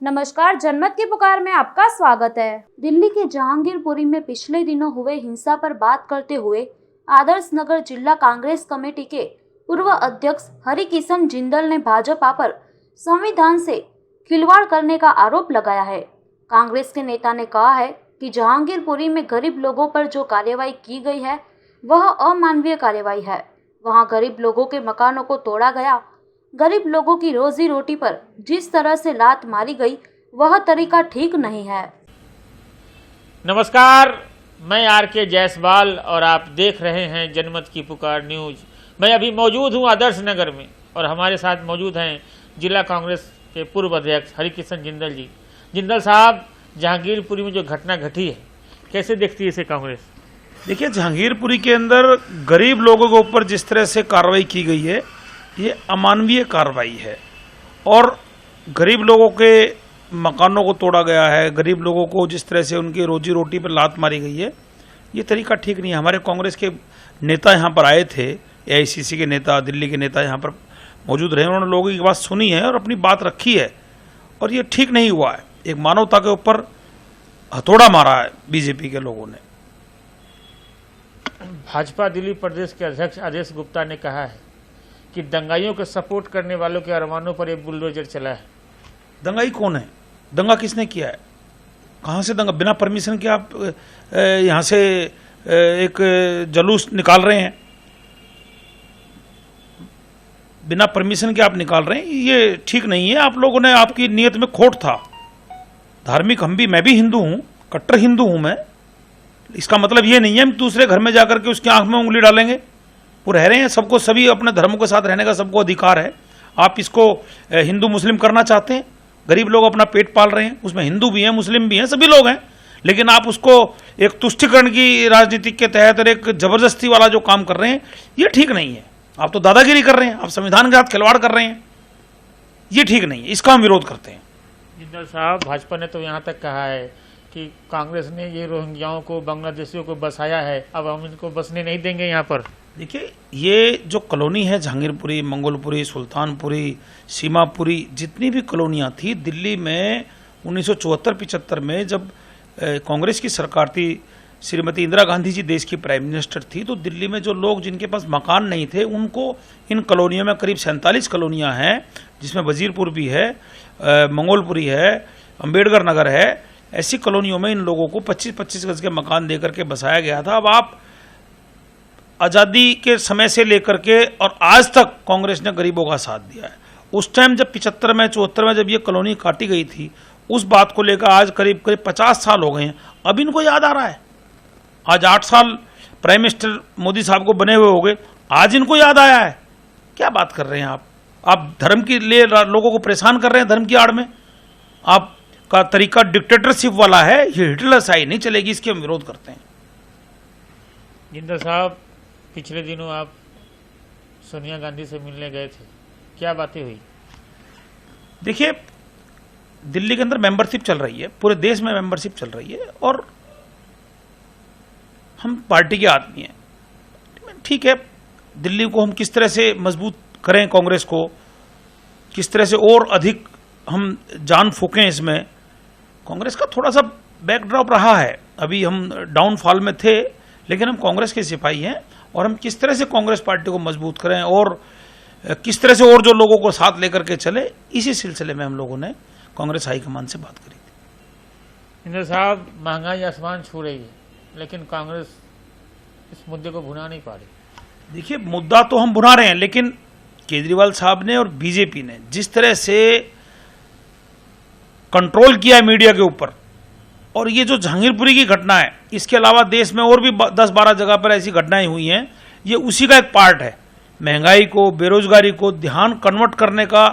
नमस्कार, जनमत की पुकार में आपका स्वागत है। दिल्ली के जहांगीरपुरी में पिछले दिनों हुए हिंसा पर बात करते हुए आदर्श नगर जिला कांग्रेस कमेटी के पूर्व अध्यक्ष हरिकिशन जिंदल ने भाजपा पर संविधान से खिलवाड़ करने का आरोप लगाया है। कांग्रेस के नेता ने कहा है कि जहांगीरपुरी में गरीब लोगों पर जो कार्रवाई की गई है वह अमानवीय कार्रवाई है। वहां गरीब लोगों के मकानों को तोड़ा गया। गरीब लोगों की रोजी रोटी पर जिस तरह से लात मारी गई वह तरीका ठीक नहीं है। नमस्कार, मैं आर.के. जायसवाल और आप देख रहे हैं जनमत की पुकार न्यूज। मैं अभी मौजूद हूं आदर्श नगर में और हमारे साथ मौजूद हैं जिला कांग्रेस के पूर्व अध्यक्ष हरिकिशन जिंदल जी। जिंदल साहब, जहांगीरपुरी में जो घटना घटी है कैसे देखती है इसे कांग्रेस? देखिए, जहांगीरपुरी के अंदर गरीब लोगों के ऊपर जिस तरह से कार्रवाई की गई है ये अमानवीय कार्रवाई है और गरीब लोगों के मकानों को तोड़ा गया है, गरीब लोगों को जिस तरह से उनकी रोजी रोटी पर लात मारी गई है, ये तरीका ठीक नहीं है। हमारे कांग्रेस के नेता यहाँ पर आए थे, एआईसीसी के नेता, दिल्ली के नेता यहाँ पर मौजूद रहे, उन्होंने लोगों की बात सुनी है और अपनी बात रखी है और ये ठीक नहीं हुआ है। एक मानवता के ऊपर हथौड़ा मारा है बीजेपी के लोगों ने। भाजपा दिल्ली प्रदेश के अध्यक्ष आदेश गुप्ता ने कहा है कि दंगाइयों को सपोर्ट करने वालों के अरमानों पर एक बुलडोजर चला है। दंगाई कौन है? दंगा किसने किया है? कहाँ से दंगा? बिना परमिशन के आप यहाँ से एक जुलूस निकाल रहे हैं, बिना परमिशन के आप निकाल रहे हैं, ये ठीक नहीं है। आप लोगों ने, आपकी नीयत में खोट था। धार्मिक मैं भी हिंदू हूँ, कट्टर हिंदू हूँ मैं। इसका मतलब ये नहीं है हम दूसरे घर में जाकर के उसकी आंख में उंगली डालेंगे। वो रह रहे हैं, सबको, सभी अपने धर्मों के साथ रहने का सबको अधिकार है। आप इसको हिंदू मुस्लिम करना चाहते हैं, गरीब लोग अपना पेट पाल रहे हैं, उसमें हिंदू भी हैं, मुस्लिम भी हैं, सभी लोग हैं, लेकिन आप उसको एक तुष्टिकरण की राजनीति के तहत और एक जबरदस्ती वाला जो काम कर रहे हैं ये ठीक नहीं है। आप तो दादागिरी कर रहे हैं, आप संविधान के साथ खिलवाड़ कर रहे हैं, ये ठीक नहीं है, इसका हम विरोध करते हैं। जिंदल साहब, भाजपा ने तो यहाँ तक कहा है कि कांग्रेस ने ये रोहिंग्याओं को, बांग्लादेशियों को बसाया है, अब हम इनको बसने नहीं देंगे यहाँ पर। देखिए, ये जो कॉलोनी है जहांगीरपुरी, मंगोलपुरी, सुल्तानपुरी, सीमापुरी, जितनी भी कॉलोनियाँ थी दिल्ली में 1974-75 में जब कांग्रेस की सरकार थी, श्रीमती इंदिरा गांधी जी देश की प्राइम मिनिस्टर थी, तो दिल्ली में जो लोग जिनके पास मकान नहीं थे उनको इन कॉलोनियों में, करीब 47 कॉलोनियाँ हैं जिसमें वजीरपुर भी है, मंगोलपुरी है, अम्बेडकर नगर है, ऐसी कॉलोनियों में इन लोगों को 25-25 गज के मकान देकर के बसाया गया था। अब आप आज़ादी के समय से लेकर के और आज तक कांग्रेस ने गरीबों का साथ दिया है। उस टाइम जब 75 में, 74 में जब ये कॉलोनी काटी गई थी, उस बात को लेकर आज करीब 50 साल हो गए हैं, अब इनको याद आ रहा है। आज 8 साल प्राइम मिनिस्टर मोदी साहब को बने हुए हो गए, आज इनको याद आया है। क्या बात कर रहे हैं आप धर्म के लिए लोगों को परेशान कर रहे हैं, धर्म की आड़ में। आपका तरीका डिक्टेटरशिप वाला है, ये हिटलर शाही नहीं चलेगी, इसके हम विरोध करते हैं। जिंदल साहब, पिछले दिनों आप सोनिया गांधी से मिलने गए थे, क्या बातें हुई? देखिए, दिल्ली के अंदर मेंबरशिप चल रही है, पूरे देश में मेंबरशिप चल रही है और हम पार्टी के आदमी हैं। ठीक है, दिल्ली को हम किस तरह से मजबूत करें, कांग्रेस को किस तरह से और अधिक हम जान फूकें इसमें। कांग्रेस का थोड़ा सा बैकड्रॉप रहा है, अभी हम डाउनफॉल में थे, लेकिन हम कांग्रेस के सिपाही हैं और हम किस तरह से कांग्रेस पार्टी को मजबूत करें और किस तरह से और जो लोगों को साथ लेकर के चले, इसी सिलसिले में हम लोगों ने कांग्रेस हाईकमान से बात करी थी। जिंदल साहब, महंगाई आसमान छू रही है, लेकिन कांग्रेस इस मुद्दे को भुना नहीं पा रही। देखिए, मुद्दा तो हम भुना रहे हैं, लेकिन केजरीवाल साहब ने और बीजेपी ने जिस तरह से कंट्रोल किया है मीडिया के ऊपर, और ये जो जहांगीरपुरी की घटना है, इसके अलावा देश में और भी 10-12 जगह पर ऐसी घटनाएं हुई हैं, ये उसी का एक पार्ट है। महंगाई को, बेरोजगारी को ध्यान कन्वर्ट करने का,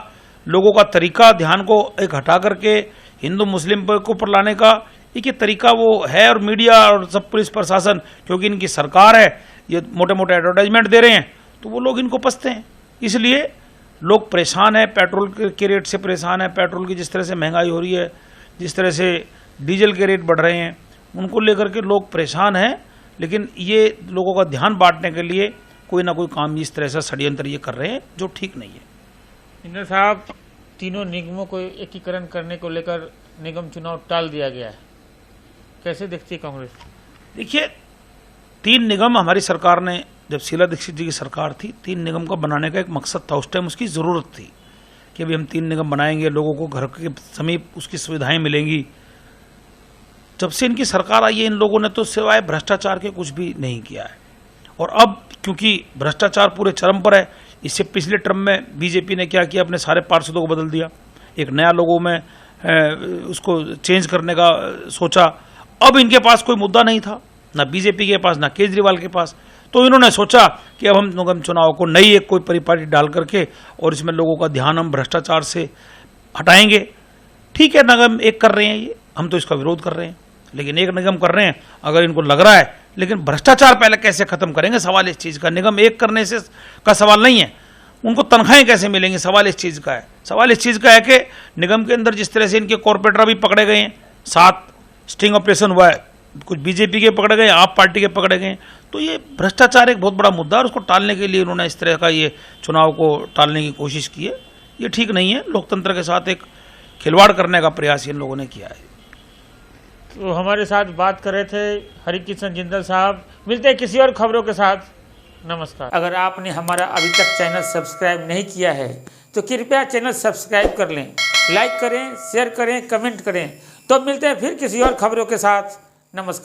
लोगों का तरीका, ध्यान को एक हटा करके हिंदू मुस्लिम के ऊपर लाने का एक ये तरीका वो है। और मीडिया और सब पुलिस प्रशासन, क्योंकि इनकी सरकार है, ये मोटे मोटे एडवर्टाइजमेंट दे रहे हैं, तो वो लोग इनको पसते हैं। इसलिए लोग परेशान हैं, पेट्रोल के रेट से परेशान है। पेट्रोल की जिस तरह से महंगाई हो रही है, जिस तरह से डीजल के रेट बढ़ रहे हैं, उनको लेकर के लोग परेशान हैं। लेकिन ये लोगों का ध्यान बांटने के लिए कोई ना कोई काम इस तरह से षड्यंत्र ये कर रहे हैं, जो ठीक नहीं है। इंद्र साहब, तीनों निगमों को एकीकरण करने को लेकर निगम चुनाव टाल दिया गया है, कैसे देखती है कांग्रेस? देखिए, 3 निगम हमारी सरकार ने, जब शीला दीक्षित जी की सरकार थी, 3 निगम का बनाने का एक मकसद था। उस टाइम उसकी ज़रूरत थी कि अभी हम 3 निगम बनाएंगे, लोगों को घर के समीप उसकी सुविधाएं मिलेंगी। जब से इनकी सरकार आई है, इन लोगों ने तो सिवाय भ्रष्टाचार के कुछ भी नहीं किया है। और अब क्योंकि भ्रष्टाचार पूरे चरम पर है, इससे पिछले टर्म में बीजेपी ने क्या किया, अपने सारे पार्षदों को बदल दिया, एक नया लोगों में उसको चेंज करने का सोचा। अब इनके पास कोई मुद्दा नहीं था, ना बीजेपी के पास, ना केजरीवाल के पास, तो इन्होंने सोचा कि अब हम निगम चुनाव को नई एक कोई परिपाटी डाल करके और इसमें लोगों का ध्यान हम भ्रष्टाचार से हटाएंगे। ठीक है, निगम एक कर रहे हैं, ये हम तो इसका विरोध कर रहे हैं, लेकिन एक निगम कर रहे हैं, अगर इनको लग रहा है, लेकिन भ्रष्टाचार पहले कैसे खत्म करेंगे, सवाल इस चीज़ का। निगम एक करने से का सवाल नहीं है, उनको तनख्वाहें कैसे मिलेंगी, सवाल इस चीज़ का है। सवाल इस चीज़ का है कि निगम के अंदर जिस तरह से इनके कॉर्पोरेटर अभी पकड़े गए हैं, 7 स्टिंग ऑपरेशन हुआ है, कुछ बीजेपी के पकड़े गए, आप पार्टी के पकड़े गए, तो ये भ्रष्टाचार एक बहुत बड़ा मुद्दा है और उसको टालने के लिए उन्होंने इस तरह का ये चुनाव को टालने की कोशिश की है। ये ठीक नहीं है, लोकतंत्र के साथ एक खिलवाड़ करने का प्रयास इन लोगों ने किया है। तो हमारे साथ बात कर रहे थे हरिकिशन जिंदल साहब। मिलते हैं किसी और खबरों के साथ। नमस्कार। अगर आपने हमारा अभी तक चैनल सब्सक्राइब नहीं किया है तो कृपया चैनल सब्सक्राइब कर लें, लाइक करें, शेयर करें, कमेंट करें। तो मिलते हैं फिर किसी और खबरों के साथ। नमस्कार।